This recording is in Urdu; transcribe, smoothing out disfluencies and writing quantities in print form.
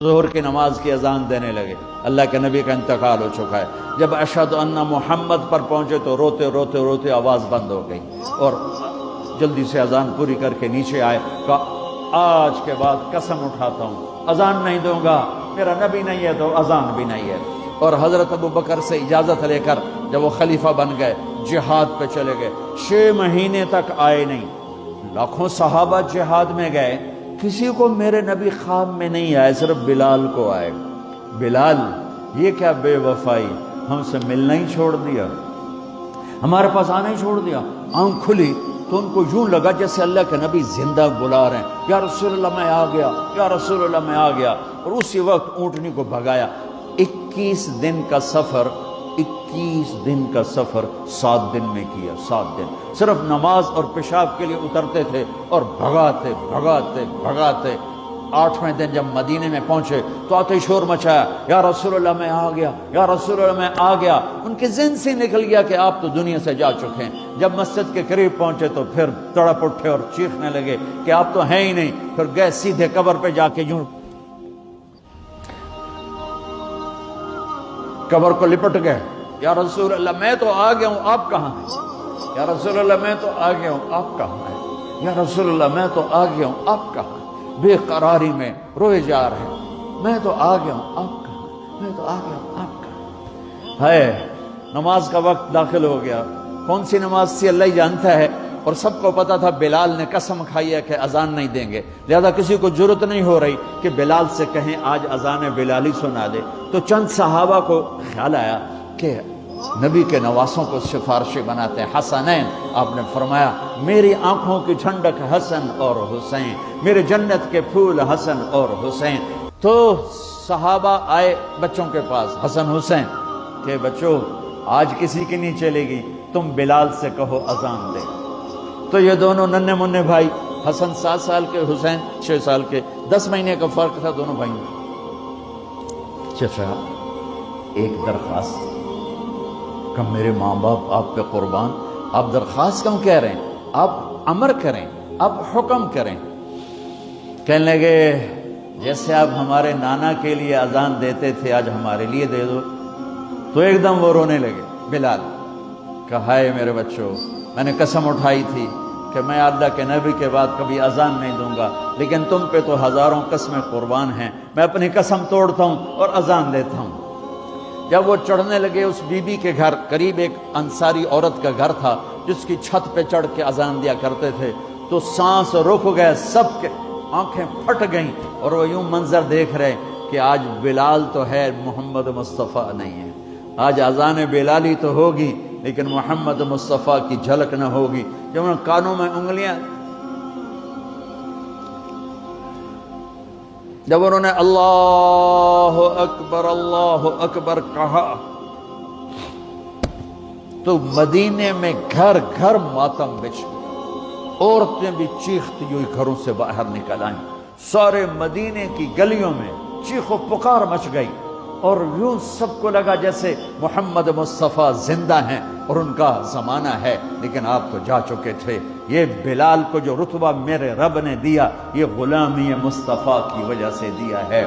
ظہر کی نماز کی اذان دینے لگے، اللہ کے نبی کا انتقال ہو چکا ہے۔ جب اشہد ان محمد پر پہنچے تو روتے روتے روتے آواز بند ہو گئی اور جلدی سے اذان پوری کر کے نیچے آئے، کہا آج کے بعد قسم اٹھاتا ہوں اذان نہیں دوں گا، میرا نبی نہیں ہے تو اذان بھی نہیں ہے۔ اور حضرت ابو بکر سے اجازت لے کر جب وہ خلیفہ بن گئے جہاد پہ چلے گئے، 6 مہینے تک آئے نہیں۔ لاکھوں صحابہ جہاد میں گئے، کسی کو میرے نبی خواب میں نہیں آئے، صرف بلال کو آئے۔ بلال یہ کیا بے وفائی، ہم سے ملنا ہی چھوڑ دیا، ہمارے پاس آنا ہی چھوڑ دیا۔ آنکھ کھلی تو ان کو یوں لگا جیسے اللہ کے نبی زندہ بلا رہے ہیں، یا رسول اللہ میں آ گیا، یا رسول اللہ میں آ گیا۔ اور اسی وقت اونٹنی کو بھگایا۔ 21 دن کا سفر 7 دن میں کیا، 7 دن صرف نماز اور پیشاب کے لیے اترتے تھے اور بھگاتے بھگاتے بھگاتے 8ویں دن جب مدینے میں پہنچے تو آتے شور مچایا، یا رسول اللہ میں آ گیا، یا رسول اللہ میں آ گیا۔ ان کے ذہن سے نکل گیا کہ آپ تو دنیا سے جا چکے ہیں۔ جب مسجد کے قریب پہنچے تو پھر تڑپ اٹھے اور چیخنے لگے کہ آپ تو ہیں ہی نہیں۔ پھر گئے سیدھے قبر پہ جا کے یوں قبر کو لپٹ گئے، یا رسول اللہ میں تو آ گیا ہوں، آپ کہاں ہیں؟ یا رسول اللہ میں تو آ گیا ہوں، آپ کہاں ہیں؟ یا رسول اللہ میں تو آ گیا ہوں، آپ کہاں ہیں؟ بے قراری میں روئے جا رہے ہیں، میں تو آ گیا ہوں، آپ کہاں ہیں؟ میں تو آ گیا ہوں، آپ کہاں ہیں؟ ہے نماز کا وقت داخل ہو گیا۔ کون سی نماز تھی اللہ ہی جانتا ہے، اور سب کو پتا تھا بلال نے قسم کھائی ہے کہ اذان نہیں دیں گے، لہذا کسی کو جرت نہیں ہو رہی کہ بلال سے کہیں آج اذان بلالی سنا دے۔ تو چند صحابہ کو خیال آیا کہ نبی کے نواسوں کو سفارشی بناتے ہیں، حسنین۔ آپ نے فرمایا میری آنکھوں کی ٹھنڈک حسن اور حسین، میرے جنت کے پھول حسن اور حسین۔ تو صحابہ آئے بچوں کے پاس، حسن حسین، کہ بچوں آج کسی کی نہیں چلے گی، تم بلال سے کہو اذان دے۔ تو یہ دونوں ننھے منھے بھائی، حسن 7 سال کے، حسین 6 سال کے، 10 مہینے کا فرق تھا دونوں بھائیوں میں۔ چچا ایک درخواست کہ میرے ماں باپ آپ پہ قربان، آپ درخواست کیوں کہہ رہے ہیں؟ آپ امر کریں، آپ حکم کریں۔ کہنے لگے جیسے آپ ہمارے نانا کے لیے اذان دیتے تھے آج ہمارے لیے دے دو۔ تو ایک دم وہ رونے لگے بلال، کہا ہے میرے بچوں، میں نے قسم اٹھائی تھی کہ میں اللہ کے نبی کے بعد کبھی اذان نہیں دوں گا، لیکن تم پہ تو ہزاروں قسمیں قربان ہیں، میں اپنی قسم توڑتا ہوں اور اذان دیتا ہوں۔ جب وہ چڑھنے لگے اس بی بی کے گھر، قریب ایک انصاری عورت کا گھر تھا جس کی چھت پہ چڑھ کے اذان دیا کرتے تھے، تو سانس رک گئے سب کے، آنکھیں پھٹ گئیں، اور وہ یوں منظر دیکھ رہے کہ آج بلال تو ہے، محمد مصطفیٰ نہیں ہے۔ آج اذان بلالی تو ہوگی لیکن محمد مصطفیٰ کی جھلک نہ ہوگی۔ جب انہوں نے کانوں میں انگلیاں، جب انہوں نے اللہ اکبر کہا تو مدینے میں گھر گھر ماتم بچھ گیا، عورتیں بھی چیختی ہوئی گھروں سے باہر نکل آئیں، سارے مدینے کی گلیوں میں چیخ و پکار مچ گئی، اور یوں سب کو لگا جیسے محمد مصطفیٰ زندہ ہیں اور ان کا زمانہ ہے، لیکن آپ تو جا چکے تھے۔ یہ بلال کو جو رتبہ میرے رب نے دیا، یہ غلامی مصطفیٰ کی وجہ سے دیا ہے۔